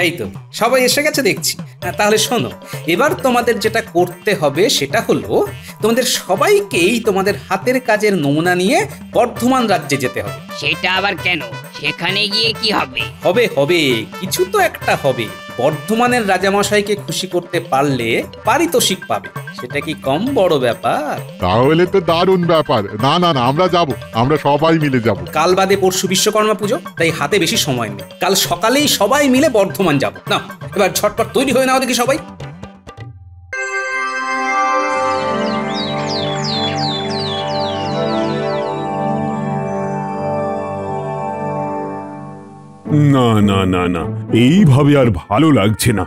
এই তো সবাই এসে গেছে দেখছি। তাহলে শোনো, এবার তোমাদের যেটা করতে হবে সেটা হলো তোমাদের সবাইকেই তোমাদের হাতের কাজের নমুনা নিয়ে বর্ধমান রাজ্যে যেতে হবে। সেটা আবার কেন? সেখানে গিয়ে কি হবে? হবে হবে, কিছু তো একটা হবে। বর্ধমানের রাজামশাইকে খুশি করতে পারলে পারিতোষিক পাবে। সেটা কি কম বড় ব্যাপার? তাহলে তো দারুণ ব্যাপার। না না না, আমরা যাব, আমরা সবাই মিলে যাব। কাল বাদে পরশু বিশ্বকর্মা পুজো, তাই হাতে বেশি সময় নেই। কাল সকালেই সবাই মিলে বর্ধমান যাব। না এবার ঝটপট তৈরি হয়ে নাও দেখি সবাই। না না না না, এইভাবে আর ভালো লাগছে না।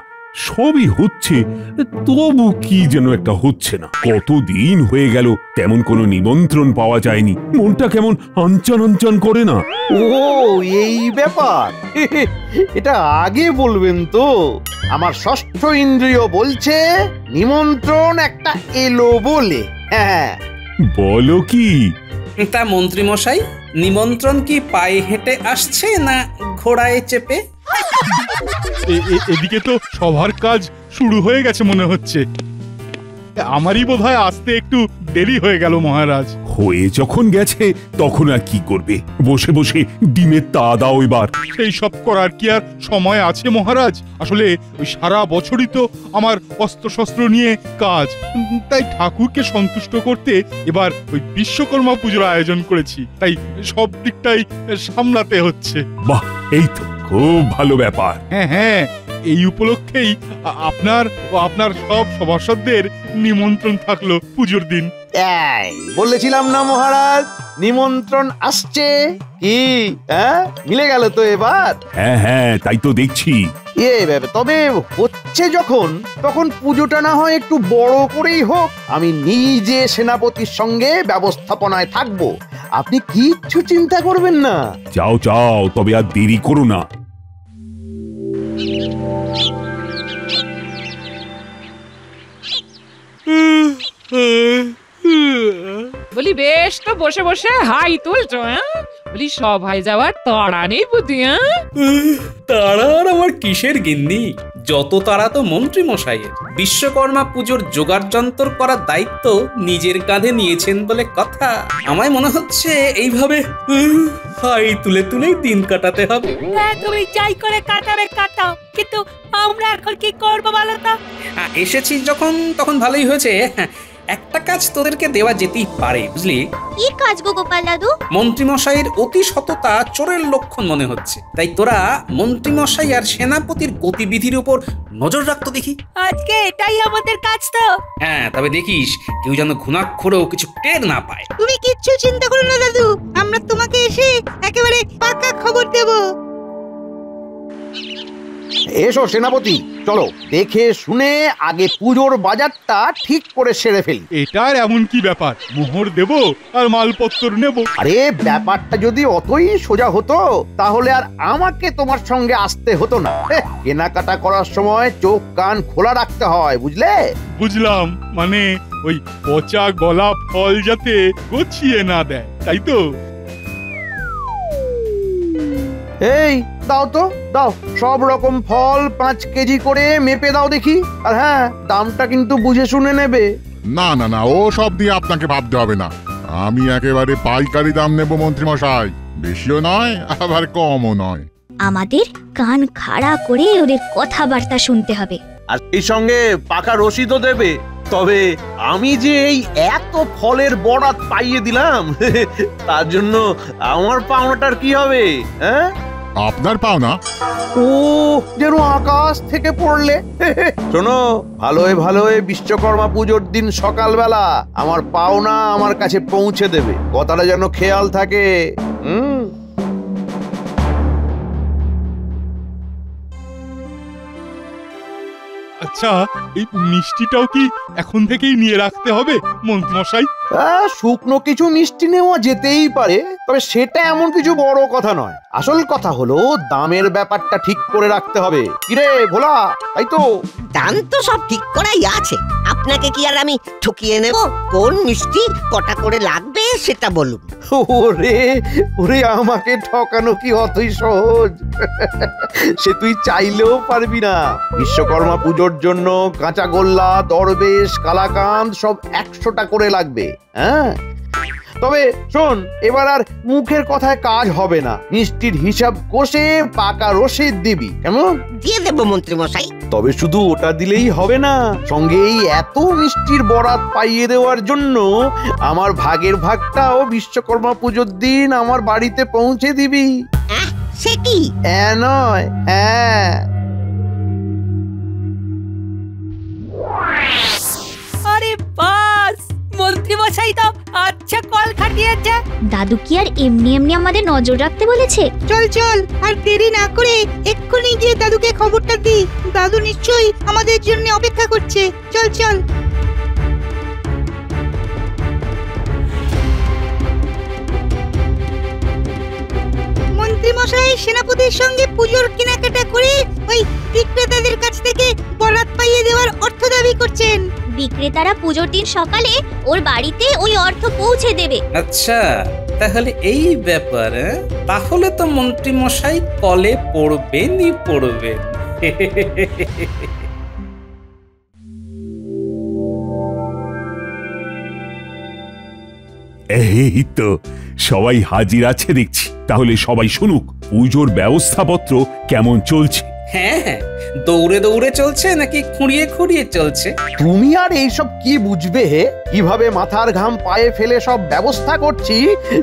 সবই হচ্ছে, তবু কি যেন একটা হচ্ছে না। কতদিন হয়ে গেল তেমন কোনো নিমন্ত্রণ পাওয়া যায়নি, মনটা কেমন আনচান আনচান করে না। ও এই ব্যাপার, এটা আগে বলবেন তো। আমার ষষ্ঠ ইন্দ্রিয় বলছে নিমন্ত্রণ একটা এলো বলে। হ্যাঁ বলো কি? তা মন্ত্রী মশাই, নিমন্ত্রণ কি পায়ে হেঁটে আসছে না ঘোড়ায় চেপে? এদিকে তো সবার কাজ শুরু হয়ে গেছে মনে হচ্ছে। আমারই বোধহয় আসতে একটু দেরি হয়ে গেল মহারাজ। হয়ে যখন গেছে তখন আর কি করবে? বসে বসে ডিমের তা দাও এবার। সেই সব করার কি আর সময় আছে মহারাজ? আসলে ওই সারা বছরই তো আমার অস্ত্র শস্ত্র নিয়ে কাজ, তাই ঠাকুরকে সন্তুষ্ট করতে এবার ওই বিশ্বকর্মা পুজোর আয়োজন করেছি, তাই সব দিকটাই সামলাতে হচ্ছে। বাহ, এই তো খুব ভালো ব্যাপার। হ্যাঁ হ্যাঁ, এই উপলক্ষেই আপনার ও আপনার সব সভাসদদের নিমন্ত্রণ থাকলো পুজোর দিন। এই বলেছিলাম না মহারাজ, নিমন্ত্রণ আসছে। কি হ্যাঁ, মিলে গেল তো এবার? হ্যাঁ হ্যাঁ, তাই তো দেখছি। তবে হচ্ছে যখন, তখন পুজোটা না হয় একটু বড় করেই হোক। আমি নিজে সেনাপতির সঙ্গে ব্যবস্থাপনায় থাকবো, আপনি কিচ্ছু চিন্তা করবেন না। যাও যাও, তবে আর দেরি করো না। বলি বেশ তো বসে বসে হাই তুলছো? বলি সভায় যাওয়ার তাড়া নেই বুদ্ধি? তারা আর আমার কিসের গিন্নি, যত তারা তো মন্ত্রী মশাইয়ের। বিশ্বকর্মা পুজোর জোগাড় যন্ত্র করার দায়িত্ব নিজের কাঁধে নিয়েছেন বলে কথা। আমায় মনে হচ্ছে এইভাবে হাই তুলে তুলেই দিন কাটাতে হবে। তুমি যাই করে কাটাবে কাটাও, কিন্তু আমরা এখন কি করবো বলো তো? এসেছি যখন তখন ভালোই হয়েছে। একটা কাজ তোদেরকে দেওয়া যেতেই পারে, বুঝলি? কি কাজ গো গোপাল দাদু? মন্ত্রী মশাইয়ের অতি সততা চোরের লক্ষণ মনে হচ্ছে, তাই তোরা মন্ত্রী মশাই আর সেনাপতির গতিবিধির উপর নজর রাখতো দেখি। আজকে এটাই আমাদের কাজ তো। হ্যাঁ, তবে দেখিস কেউ যেন ঘুণাক্ষরেও কিছু টের না পায়। তুমি কিচ্ছু চিন্তা করো না দাদু, আমরা তোমাকে এসে একেবারে পাকা খবর দেব। এসো সেনাপতি, চলো দেখে শুনে আগে পুজোর বাজারটা ঠিক করে সেরে ফেলি। এটার এমন কি ব্যাপার? মোহর দেব আর মালপত্র নেব। আরে ব্যাপারটা যদি অতই সোজা হতো তাহলে আর আমাকে তোমার সঙ্গে আসতে হতো না। কেনাকাটা করার সময় চোখ কান খোলা রাখতে হয়, বুঝলে? বুঝলাম, মানে ওই পচা গলা ফল যাতে গছিয়ে না দেয়, তাই তো? এই দাও তো, দাও সব রকম ফল 5 কেজি করে মেপে দাও দেখি। আর হ্যাঁ, দামটা কিন্তু বুঝে শুনে নেবে। না না না, ও সব দিয়ে আপনাকে ভাবতে হবে না। আমি একেবারে পাইকারি দাম নেব মন্ত্রী মশাই, বেশিও নয় আবার কমও নয়। আমাদের কান খাড়া করে ওদের কথাবার্তা শুনতে হবে, আর এই সঙ্গে পাকা রসিদও দেবে। তবে আমি যে এই এত ফলের বরাত পাইয়ে দিলাম, তার জন্য আমার পাওনাটার কি হবে? হ্যাঁ, আপনার পাওনা? ও যেন আকাশ থেকে পড়লে। শোনো, ভালোয় ভালোয় বিশ্বকর্মা পুজোর দিন সকালবেলা আমার পাওনা আমার কাছে পৌঁছে দেবে, কথাটা যেন খেয়াল থাকে। আচ্ছা, এই মিষ্টিটাও কি এখন থেকেই নিয়ে রাখতে হবে মন্ত্রী মশাই? শুকনো কিছু মিষ্টি নেওয়া যেতেই পারে, তবে সেটা এমন কিছু বড় কথা নয়। আসল কথা হলো দামের ব্যাপারটা ঠিক করে রাখতে হবে। কিরে ভোলা, তাই তো? দাম তো সব ঠিক করাই আছে, আপনাকে কি আর আমি ঠকিয়ে নেব? কোন মিষ্টি কটা করে লাগবে সেটা বলুন। ওরে ওরে, আমাকে ঠকানো কি অতই সহজ? সে তুই চাইলেও পারবি না। বিশ্বকর্মা পুজোর জন্য কাঁচা গোল্লা, দরবেশ, কালাকাঁদ সব 100টা করে লাগবে। হ্যাঁ, তবে শোন, এবার আর মুখের কথায় কাজ হবে না। মিষ্টির হিসাব কষে পাকা রসিদ দিবি, কেমন? দিয়ে দেব মন্ত্রী মশাই। তবে শুধু ওটা দিলেই হবে না, সঙ্গে এই এত মিষ্টির বরাত পাইয়ে দেওয়ার জন্য আমার ভাগের ভাগটাও বিশ্বকর্মা পুজোর দিন আমার বাড়িতে পৌঁছে দিবি। সে কি? নয়, হ্যাঁ। আরে বাস, মন্ত্রী মশাই তো আচ্ছা কল খাটিয়েছে। দাদু কি আর এমনি এমনি আমাদের নজর রাখতে বলেছে? চল চল, আর দেরি না করে এক্ষুনি গিয়ে দাদুকে খবরটা দি। দাদু নিশ্চয়ই আমাদের জন্য অপেক্ষা করছে। চল চল। মন্ত্রী মশাই সেনাপতির সঙ্গে পুজোর কেনাকাটা করে ওই বিক্রেতাদের কাছ থেকে বরাত পাইয়ে দেওয়ার অর্থ দাবি করছেন। বিক্রেতারা পুজোর দিন সকালে ওর বাড়িতে ওই অর্থ পৌঁছে দেবে। আচ্ছা, তাহলে এই ব্যাপার। তাহলে তো মন্ত্রী মশাই কলে পড়বেনই পড়বেন। এই তো সবাই হাজির আছে দেখছি। তাহলে সবাই শুনুক পুজোর ব্যবস্থাপত্র কেমন চলছে। হ্যাঁ হ্যাঁ, দৌড়ে দৌড়ে চলছে নাকি খুঁড়িয়ে খুঁড়িয়ে চলছে? তুমি আর এইসব কি বুঝবে? হে, কিভাবে মাথার ঘাম পায়ে ফেলে সব ব্যবস্থা করছি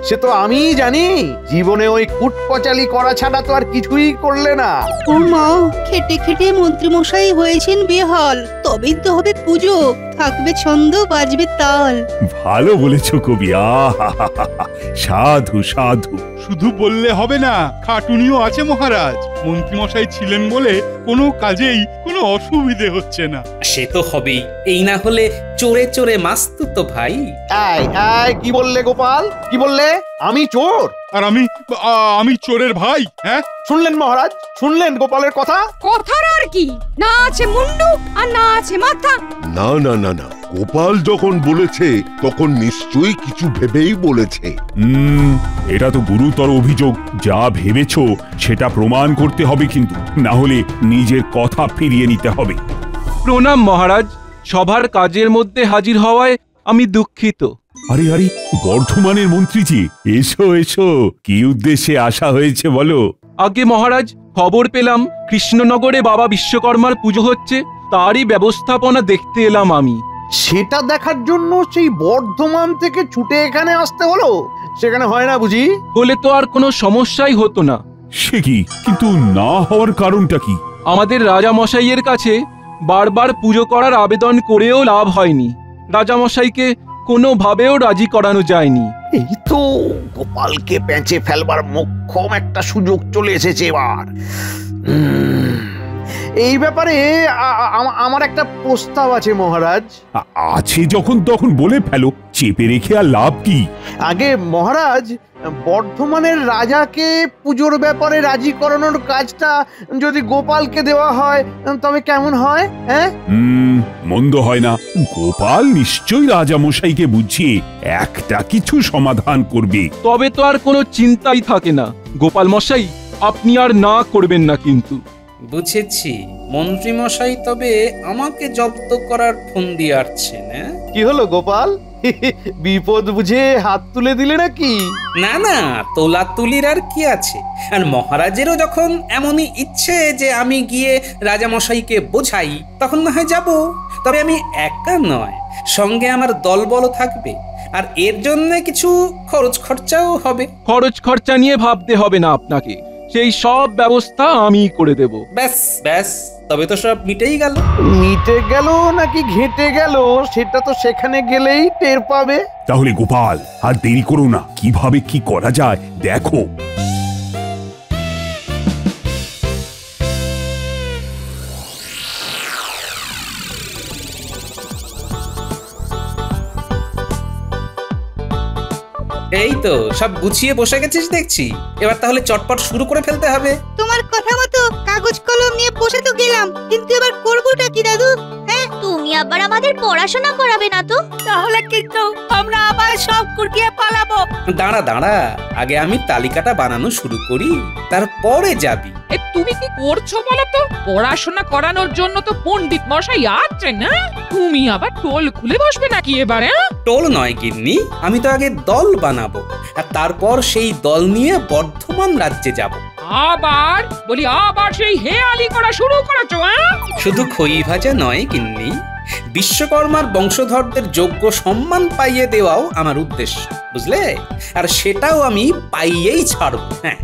সে তো আমিই জানি। জীবনে ওই কুটকচালি করা ছাড়া তো আর কিছুই করলে না। ও মা, খেটে খেটে মন্ত্রী মশাই হয়েছেন বেহাল। তবেই তো হবে পুজো, থাকবে ছন্দ, বাজবে তাল। ভালো বলেছো কবি। সাধু সাধু। শুধু বললে হবে না, খাটুনিও আছে মহারাজ। মন্ত্রী মশাই ছিলেন বলে কোনো কাজেই কোনো অসুবিধে হচ্ছে না। সে তো হবেই, এই না হলে চোরে চোরে মাস্তু তো ভাই। কি বললে গোপাল? কি বললে? আমি চোর? আর আমি চোরের ভাই? হ্যাঁ, শুনলেন মহারাজ? শুনলেন গোপালের কথা? কথার আর কি, না আছে মুন্ডু আর না আছে মাথা। না না না না, গোপাল যখন বলেছে তখন নিশ্চয়ই কিছু ভেবেই বলেছে। এটা তো গুরুতর অভিযোগ। যা ভেবেছো সেটা প্রমাণ করতে হবে, কিন্তু না হলে নিজের কথা ফিরিয়ে নিতে হবে। প্রণাম মহারাজ, সভার কাজের মধ্যে হাজির হওয়ায় আমি দুঃখিত। আরে আরে, বর্ধমানের মন্ত্রীজি, এসো এসো। কি উদ্দেশ্যে আসা হয়েছে বলো? আগে মহারাজ, খবর পেলাম কৃষ্ণনগরে বাবা বিশ্বকর্মার পুজো হচ্ছে, তারই ব্যবস্থাপনা দেখতে এলাম আমি। সেটা দেখার জন্য সেই বর্ধমান থেকে ছুটে এখানে আসতে হলো? সেখানে হয় না বুঝি? হলে তো আর কোনো সমস্যাই হতো না। সে কি? কিন্তু না হওয়ার কারণটা কি? আমাদের রাজামশাইয়ের কাছে বারবার পুজো করার আবেদন করেও লাভ হয়নি। রাজামশাইকে কোনোভাবেও রাজি করানো যায়নি। এই তো গোপালকে পেঁচে ফেলবার মোক্ষম একটা সুযোগ চলে এসেছে এবার। এই ব্যাপারে আমার একটা প্রস্তাব আছে মহারাজ। আছে যখন তখন বলে ফেলো, চেপে রেখে আর লাভ কি? আগে মহারাজ, বর্ধমানের রাজাকে পুজোর ব্যাপারে রাজি করানোর কাজটা যদি গোপালকে দেওয়া হয় তবে কেমন হয়? হ্যাঁ, মন্দ হয় না। গোপাল নিশ্চয়ই রাজামশাইকে বুঝিয়ে একটা কিছু সমাধান করবে। তবে তো আর কোনো চিন্তাই থাকে না। গোপাল মশাই, আপনি আর না করবেন না কিন্তু। বুঝেছি, মন্ত্রী মশাই তবে আমাকে জব্দ করার ফন্দি আটছেন। কি হলো গোপাল, বিপদ বুঝে হাত তুলে দিলে নাকি? না না, তোলা তুলির আর কি আছে। আর মহারাজেরও যখন এমনই ইচ্ছে যে আমি গিয়ে রাজামশাইকে বোঝাই, তখন না হয় যাব। তবে আমি একা নয়, সঙ্গে আমার দলবল থাকবে, আর এর জন্য কিছু খরচ খরচাও হবে। খরচ খরচা নিয়ে ভাবতে হবে না আপনাকে, সেই সব ব্যবস্থা আমি করে দেব। ব্যাস ব্যাস, তবে তো সব মিটেই গেল। মিটে গেল নাকি ঘেঁটে গেল সেটা তো সেখানে গেলেই টের পাবে। তাহলে গোপাল, আর দেরি করো না, কিভাবে কি করা যায় দেখো। এই তো সব গুছিয়ে বসে গেছিস দেখছি। এবার তাহলে চটপট শুরু করে ফেলতে হবে। তোমার কথা মতো কাগজ কলম নিয়ে বসে তো গেলাম, কিন্তু এবার করবোটা কি দাদু? হ্যাঁ, তুমি আবার আমাদের পড়াশোনা করাবে না তো? তাহলে কিন্তু আমরা আবার সব কুটিয়ে পালাবো। দাঁড়া দাঁড়া, আগে আমি তালিকাটা বানানো শুরু করি, তারপরে যাবি। এ তুমি কি করছো বলো তো? পড়াশোনা করানোর জন্য তো পণ্ডিত মশাই আছেন না, তুমি আবার টোল খুলে বসবে নাকি এবারে? টোল নয় গিন্নি, আমি তো আগে দল বানাবো, আর তারপর সেই দল নিয়ে বর্ধমান রাজ্যে যাব। আবার সেই হেয়ালি করা শুরু করেছো? শুধু খই ভাজা নয় গিন্নি, বিশ্বকর্মার বংশধরদের যোগ্য সম্মান পাইয়ে দেওয়াও আমার উদ্দেশ্য, বুঝলে? আর সেটাও আমি পাইয়েই ছাড়ব। হ্যাঁ,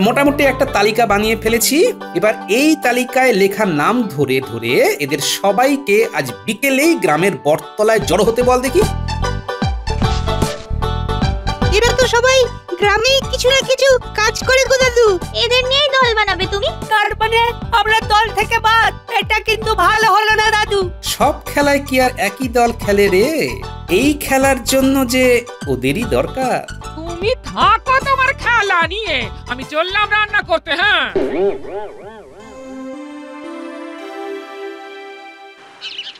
মোটামুটি একটা তালিকা বানিয়ে ফেলেছি। এবার এই তালিকায় লেখা নাম ধরে ধরে এদের সবাইকে আজ বিকেলেই গ্রামের বটতলায় জড়ো হতে বল দেখি। এরা তো সবাই গ্রামে কিছু না কিছু কাজ করে গো দাদু। এদের নিয়েই দল বানাবে তুমি? তার মানে আমরা দল থেকে বাদ? এটা কিন্তু ভালো হলো না দাদু। সব খেলায় কি আর একই দল খেলে রে? এই খেলার জন্য যে ওদেরই দরকার। তুমি থাকো তোমার খেলা নিয়ে, আমি চললাম রান্না করতে। হ্যাঁ,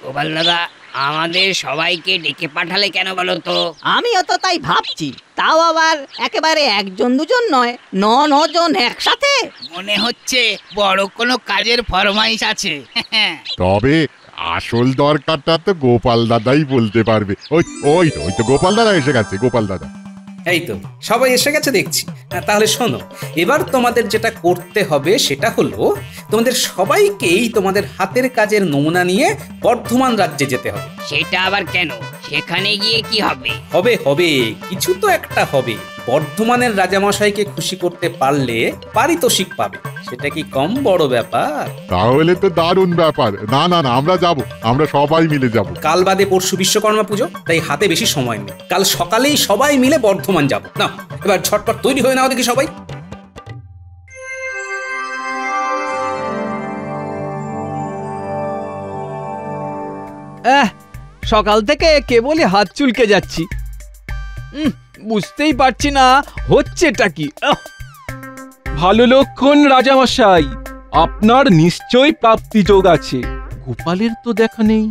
গোপাল দাদা, আমাদের সবাইকে ডেকে পাঠালে কেন বলো তো? আমিও তো তাই ভাবছি, তাও আবার একেবারে একজন দুজন নয়, 9 জন একসাথে। মনে হচ্ছে বড় কোনো কাজের ফরমাইশ আছে। তবে আসল দরকারটা তো গোপাল দাদাই বলতে পারবে। ওই তো গোপাল দাদা এসে গেছে, গোপাল দাদা। এই তো সবাই এসে গেছে দেখছি। তাহলে শোনো, এবার তোমাদের যেটা করতে হবে সেটা হলো তোমাদের সবাইকেই তোমাদের হাতের কাজের নমুনা নিয়ে বর্ধমান রাজ্যে যেতে হবে। সেটা আবার কেন? সেখানে গিয়ে কি হবে? হবে, কিছু তো একটা হবে। বর্ধমানের রাজামশাইকে খুশি করতে পারলে পারিতোষিক পাবে, সেটা কি কম বড় ব্যাপার? তাহলে তো দারুণ ব্যাপার। না, আমরা যাব, আমরা সবাই মিলে যাব। কাল বাদে পরশু বিশ্বকর্মা পুজো, তাই হাতে বেশি সময় নেই। কাল সকালেই সবাই মিলে বর্ধমান যাব। না, এবার ঝটপট তৈরি হয়ে নাও দেখি সবাই। সকাল থেকে কেবলই হাত চুলকে যাচ্ছি, বুঝতেই পারছি না হচ্ছেটা কি। ভালো লক্ষণ রাজামশাই, আপনার নিশ্চয়ই প্রাপ্তি যোগ আছে। গোপালের তো দেখা নেই,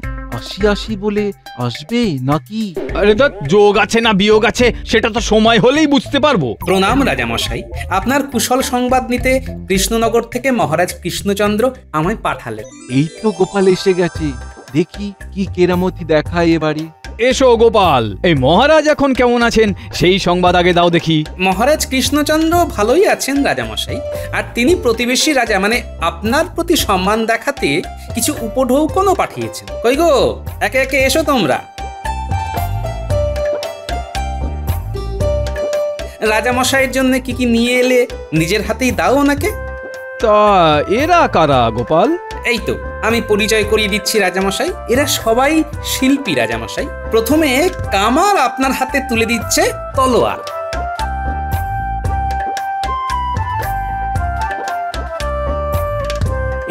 আসি বলে আসবে নাকি? আরে তো যোগ আছে না বিয়োগ আছে সেটা তো সময় হলেই বুঝতে পারবো। প্রণাম রাজামশাই, আপনার কুশল সংবাদ নিতে কৃষ্ণনগর থেকে মহারাজ কৃষ্ণচন্দ্র আমায় পাঠালেন। এই তো গোপাল এসে গেছে, দেখি কি কেরামতি দেখায় এবারে। এসো গোপাল, এই মহারাজ এখন কেমন আছেন সেই সংবাদ আগে দাও দেখি। মহারাজ কৃষ্ণচন্দ্র ভালোই আছেন রাজামশাই, আর তিনি প্রতিবেশী রাজা মানে আপনার প্রতি সম্মান দেখাতে কিছু উপঢৌকনও পাঠিয়েছেন। কই গো, একে একে এসো তোমরা। রাজামশাইয়ের জন্য কি কি নিয়ে এলে নিজের হাতেই দাও ওনাকে। তা এরা কারা গোপাল? এই তো আমি পরিচয় করিয়ে দিচ্ছি রাজামশাই, এরা সবাই শিল্পী রাজামশাই। প্রথমে কামার আপনার হাতে তুলে দিচ্ছে তলোয়ার,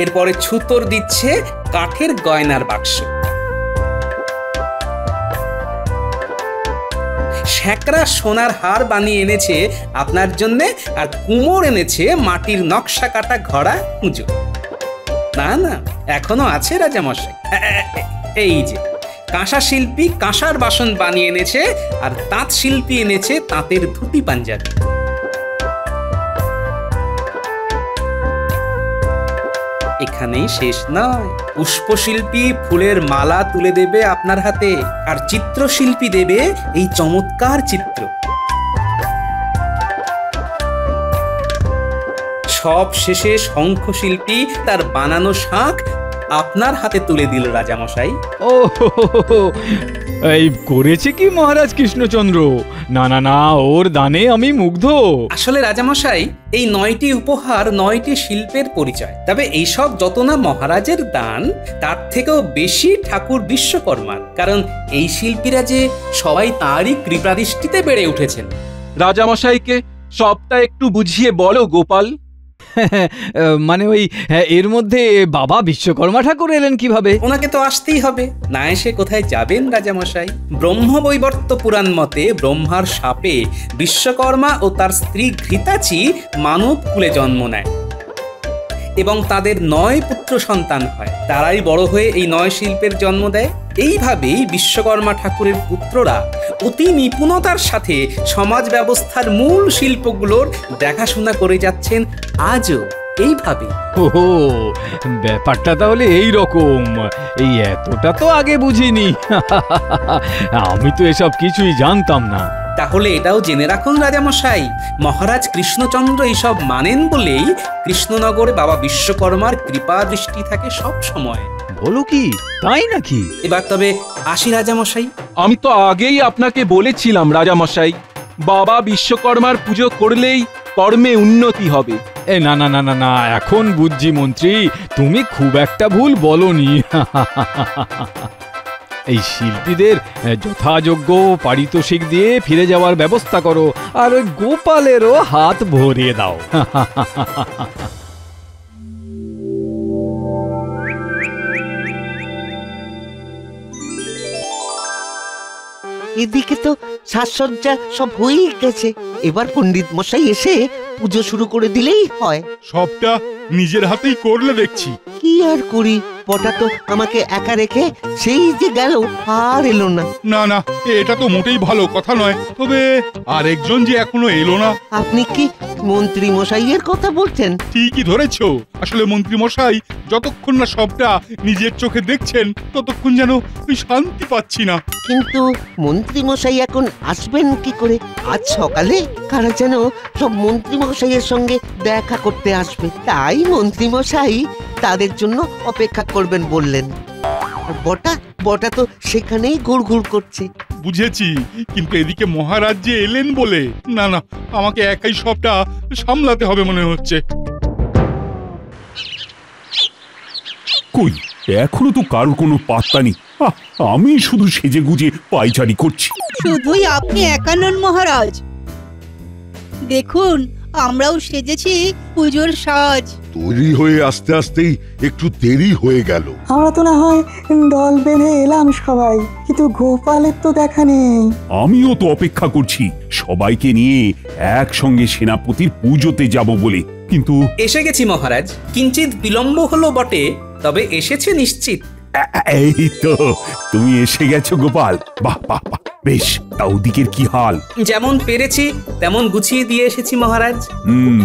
এরপরে ছুতোর দিচ্ছে কাঠের গয়নার বাক্স, শ্যাকরা সোনার হার বানিয়ে এনেছে আপনার জন্যে, আর কুমোর এনেছে মাটির নকশা কাটা ঘোড়া পুজো। না এখনো আছে রাজামশাই। এই যে কাঁসা শিল্পী কাঁসার বাসন বানিয়ে এনেছে, আর তাঁত শিল্পী এনেছে তাঁতের ধুতি পাঞ্জাবি। এখানেই শেষ নয়, পুষ্পশিল্পী ফুলের মালা তুলে দেবে আপনার হাতে, আর চিত্রশিল্পী দেবে এই চমৎকার চিত্র। সব শেষে শঙ্খশিল্পী তার বানানো শাঁখ আপনার হাতে তুলে দিল রাজামশাই। ও এই করেছে কি মহারাজ কৃষ্ণচন্দ্র? না ওর দানে আমি মুগ্ধ। আসলে রাজামশাই, এই 9টি উপহার 9টি শিল্পের পরিচয়। তবে এইসব যত না মহারাজের দান, তার থেকেও বেশি ঠাকুর বিশ্বকর্মার, কারণ এই শিল্পীরা যে সবাই তাঁরই কৃপাদৃষ্টিতে বেড়ে উঠেছেন। রাজামশাইকে সবটা একটু বুঝিয়ে বলো গোপাল। মানে ওই এর মধ্যে বাবা বিশ্বকর্মা ঠাকুর এলেন কিভাবে? ওনাকে তো আসতেই হবে, না এসে কোথায় যাবেন রাজামশাই? ব্রহ্মবৈবর্ত পুরাণ মতে ব্রহ্মার শাপে বিশ্বকর্মা ও তার স্ত্রী ঘৃতাচি মানব কুলে জন্ম নেয় এবং তাদের 9 পুত্র সন্তান হয়। তারাই বড় হয়ে এই 9 শিল্পের জন্ম দেয়। এইভাবেই বিশ্বকর্মা ঠাকুরের পুত্ররা অতি নিপুণতার সাথে সমাজ ব্যবস্থার মূল শিল্পগুলোর দেখাশোনা করে যাচ্ছেন আজও এইভাবে। ওহো, ব্যাপারটা তাহলে এই রকম। এই এতটা তো আগে বুঝিনি। আমি তো এসব কিছুই জানতাম না। তাহলে এটাও জেনে রাখুন রাজামশাই, মহারাজ কৃষ্ণচন্দ্র এইসব মানেন বলেই কৃষ্ণনগরে বাবা বিশ্বকর্মার কৃপা দৃষ্টি থাকে সব সময়। বলো কি, তাই নাকি? এবার তবে আসি রাজামশাই। আমি তো আগেই আপনাকে বলেছিলাম রাজামশাই, বাবা বিশ্বকর্মার পুজো করলেই কর্মে উন্নতি হবে। না না না না না, এখন বুঝছি মন্ত্রী, তুমি খুব একটা ভুল বলনি। এই শিল্পীদের যথাযোগ্য পারিতোষিক দিয়ে ফিরে যাওয়ার ব্যবস্থা করো, আর ওই গোপালেরও হাত ভরিয়ে দাও। এদিকে তো সাজসজ্জা সব হয়েই গেছে, এবার পণ্ডিত মশাই এসে পুজো শুরু করে দিলেই হয়। সবটা নিজের হাতেই করলে দেখছি। কি আর করি, পটা তো আমাকে একা রেখে সেই যে গেল, আর এলো না। না না, এটা তো মোটেই ভালো কথা নয়। তবে আরেকজন যে এখনো এলো না। আপনি কি মন্ত্রী মশাইয়ের কথা বলছেন? ঠিকই ধরেছো। আসলে মন্ত্রী মশাই যতক্ষণ না সবটা নিজের চোখে দেখছেন ততক্ষণ যেন শান্তি পাচ্ছি না। কিন্তু মন্ত্রী মশাই এখন আসবেন কি করে? আজ সকালে কারা যেন সব মন্ত্রী মশাইয়ের সঙ্গে দেখা করতে আসবে, তাই মন্ত্রী মশাই তাদের জন্য অপেক্ষা করবেন বললেন। বটা তো সেখানেই ঘুরঘুর করছে। বুঝেছি, কিন্তু এদিকে মহারাজ যে এলেন বলে, না না, আমাকে একাই সবটা সামলাতে হবে মনে হচ্ছে। কই, এখনো তো কারোর কোনো পাত্তা নেই। আমি শুধু সেজে গুজে পাইচারি করছি। শুধুই আপনি একা নন মহারাজ, দেখুন আমরাও সেজেছি পুজোর সাজ। তৈরি হয়ে আস্তে আস্তেই একটু দেরি হয়ে গেল। আমরা তো না হয় দল বেঁধে এলাম সবাই, কিন্তু গোপালের তো দেখা নেই। আমিও তো অপেক্ষা করছি সবাইকে নিয়ে একসঙ্গে সেনাপতির পুজোতে যাব বলে, কিন্তু এসে গেছি মহারাজ। কিঞ্চিত বিলম্ব হলো বটে, তবে এসেছে নিশ্চিত। এই তো তুমি এসে গেছো গোপাল, বাহ বাহ বাহ, বেশ। তা ওদিকের কি হাল? যেমন পেরেছি তেমন গুছিয়ে দিয়ে এসেছি মহারাজ।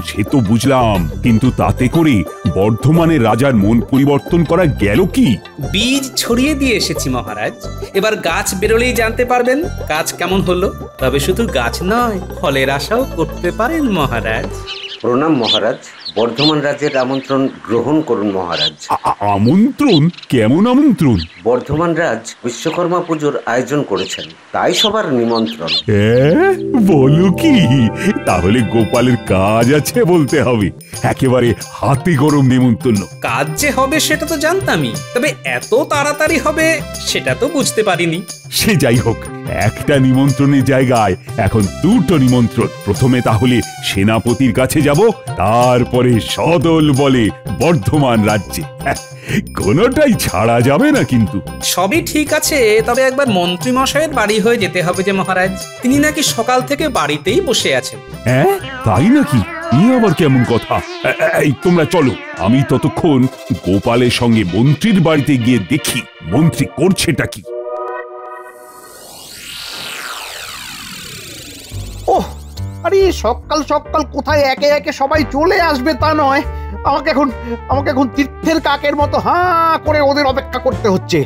সে তো বুঝলাম, কিন্তু তাতে করে বর্ধমানের রাজার মন পরিবর্তন করা গেল কি? বীজ ছড়িয়ে দিয়ে এসেছি মহারাজ। এবার গাছ বেরোলেই জানতে পারবেন কাজ কেমন হলো। তবে শুধু গাছ নয়, ফলের আশাও করতে পারেন মহারাজ। প্রণাম মহারাজ, বর্ধমান রাজ্যের আমন্ত্রণ গ্রহণ করুন মহারাজ। আমন্ত্রণ? কেমন আমন্ত্রণ? বর্ধমান রাজ বিশ্বকর্মা পুজোর আয়োজন করেছেন, তাই সবার নিমন্ত্রণ। বলো কি, তাহলে গোপালের কাজ আছে বলতে হবে। একেবারে হাতে গরম নিমন্ত্রণ। কাজ যে হবে সেটা তো জানতামই, তবে এত তাড়াতাড়ি হবে সেটা তো বুঝতে পারিনি। সে যাই হোক, একটা নিমন্ত্রণের জায়গায় এখন দুটো নিমন্ত্রণ। প্রথমে তাহলে সেনাপতির কাছে যাব, তারপরে সদল বলে বর্ধমান রাজ্যে। কোনোটাই ছাড়া যাবে না কিন্তু। সবই ঠিক আছে, তবে একবার মন্ত্রী মশাইয়ের বাড়ি হয়ে যেতে হবে যে মহারাজ। তিনি নাকি সকাল থেকে বাড়িতেই বসে আছেন। হ্যাঁ, তাই নাকি? আবার কেমন কথা? এই তোমরা চলো, আমি ততক্ষণ গোপালের সঙ্গে মন্ত্রীর বাড়িতে গিয়ে দেখি মন্ত্রী করছেটা কি। ওহ, আরে সকাল সকাল কোথায় একে একে সবাই চলে আসবে তা নয়, আমাকে এখন তীর্থের কাকের মতো হাঁ করে ওদের অপেক্ষা করতে হচ্ছে।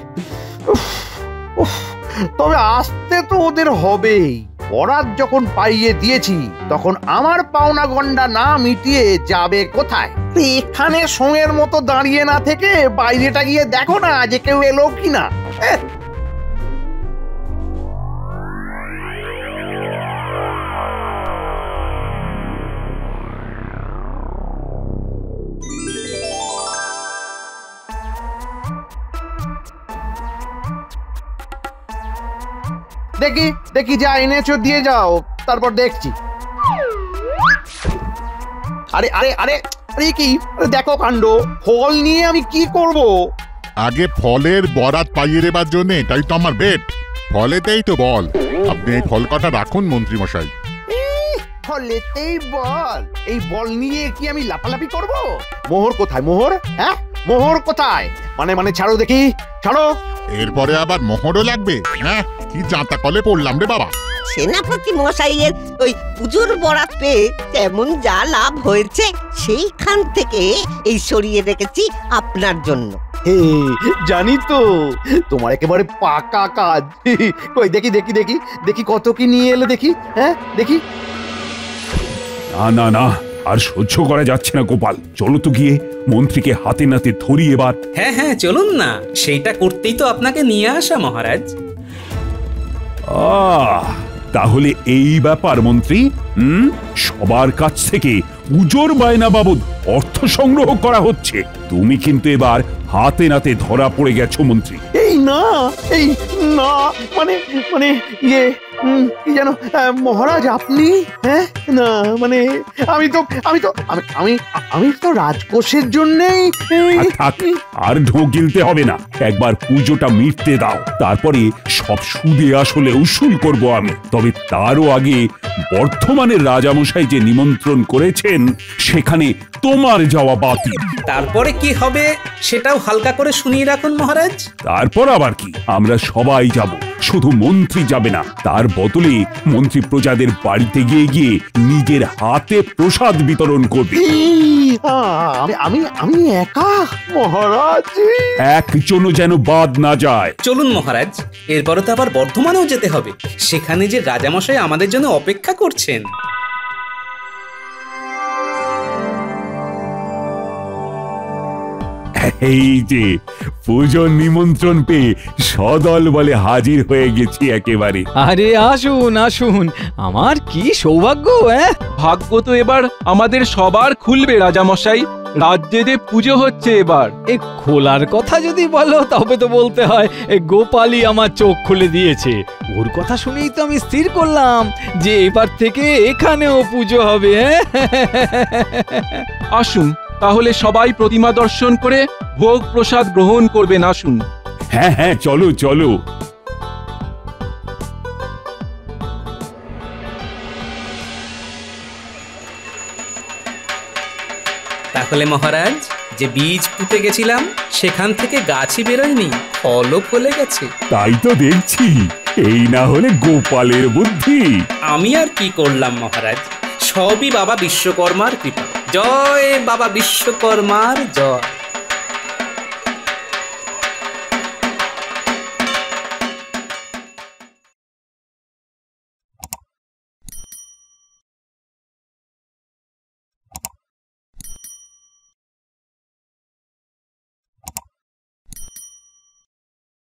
তবে আসতে তো ওদের হবেই। বরাত যখন পাইয়ে দিয়েছি তখন আমার পাওনা গন্ডা না মিটিয়ে যাবে কোথায়? এখানে সঙ্গের মতো দাঁড়িয়ে না থেকে বাইরেটা গিয়ে দেখো না যে কেউ এলো কিনা। দেখি যা এনেছো দিয়ে যাও, তারপর দেখছি। আরে আরে আরে আরে কি দেখো কাণ্ড, ফল নিয়ে আমি কি করব? আগে ফলের বরাত পাইয়ে দেবার জন্য এটাই তো আমার বেট। ফলেতেই তো বল। আপনি এই ফল কটা রাখুন মন্ত্রী মশাই। ফলেতেই বল? এই বল নিয়ে কি আমি লাফালাফি করব? মোহর কোথায় মোহর? হ্যাঁ মোহর কোথায়? মানে ছাড়ো দেখি, ছাড়ো। এরপরে আবার মোহরও লাগবে? হ্যাঁ কি জাঁতা কলে পড়লাম রে বাবা। সেনাপতি মশাইয়ের ওই পুজোর বরাত পেয়ে তেমন যা লাভ হয়েছে সেইখান থেকে এই সরিয়ে রেখেছি আপনার জন্য। জানি তো তোমার একেবারে পাকা কাজ। কই দেখি দেখি দেখি দেখি কত কি নিয়ে এলে দেখি। হ্যাঁ দেখি। না না না, আর সহ্য করা যাচ্ছে না গোপাল, চলো তো গিয়ে মন্ত্রীকে হাতে নাতে ধরি এবার। হ্যাঁ হ্যাঁ চলুন না, সেইটা করতেই তো আপনাকে নিয়ে আসা মহারাজ। তাহলে এই ব্যাপার মন্ত্রী, সবার কাছ থেকে পুজোর বায়না বাবদ অর্থ সংগ্রহ করা হচ্ছে। তুমি কিন্তু এবার হাতে নাতে ধরা পড়ে গেছো মন্ত্রী। এই না মানে ইয়ে কি জানো মহারাজ আপনি? হ্যাঁ না মানে আমি তো রাজকোষের জন্যই। আর ঢোক গিলতে হবে না, একবার পুজোটা মিটতে দাও, তারপরে সব সুদে আসলে উসুল করব আমি। তবে তারও আগে বর্ধমানের রাজামশাই যে নিমন্ত্রণ করেছেন সেখানে তোমার যাওয়া বাতিল। তারপরে কি হবে সেটাও হালকা করে শুনিয়ে রাখুন মহারাজ। তারপর আবার কি, আমরা সবাই যাব, শুধু মন্ত্রী যাবে না। তার বদলে মন্ত্রী প্রজাদের বাড়িতে গিয়ে গিয়ে নিজের হাতে প্রসাদ বিতরণ করবে। আমি একা মহারাজ? একজনও যেন বাদ না যায়। চলুন মহারাজ, এরপরে তো আবার বর্ধমানেও যেতে হবে। সেখানে যে রাজামশাই আমাদের জন্য অপেক্ষা করছেন। এই যে পুজোর নিমন্ত্রণ পেয়ে সদল বলে হাজির হয়ে গেছি একেবারে। আরে আসুন আসুন, আমার কি সৌভাগ্য। ভাগ্য তো এবার আমাদের সবার খুলবে রাজামশাই, রাজ্যে যে পুজো হচ্ছে এবার। এই খোলার কথা যদি বলো তবে তো বলতে হয় এই গোপালই আমার চোখ খুলে দিয়েছে। ওর কথা শুনেই তো আমি স্থির করলাম যে এবার থেকে এখানেও পুজো হবে। আসুন তাহলে সবাই প্রতিমা দর্শন করে ভোগ প্রসাদ গ্রহণ করবেন। আসুন। হ্যাঁ হ্যাঁ চলো চলো। তাহলে মহারাজ, যে বীজ পুঁতে গেছিলাম সেখান থেকে গাছই বেরোয়নি, ফলও ফলে গেছে। তাই তো দেখছি, এই না হলে গোপালের বুদ্ধি। আমি আর কি করলাম মহারাজ, সবই বাবা বিশ্বকর্মার কৃপা। জয় বাবা বিশ্বকর্মার জয়।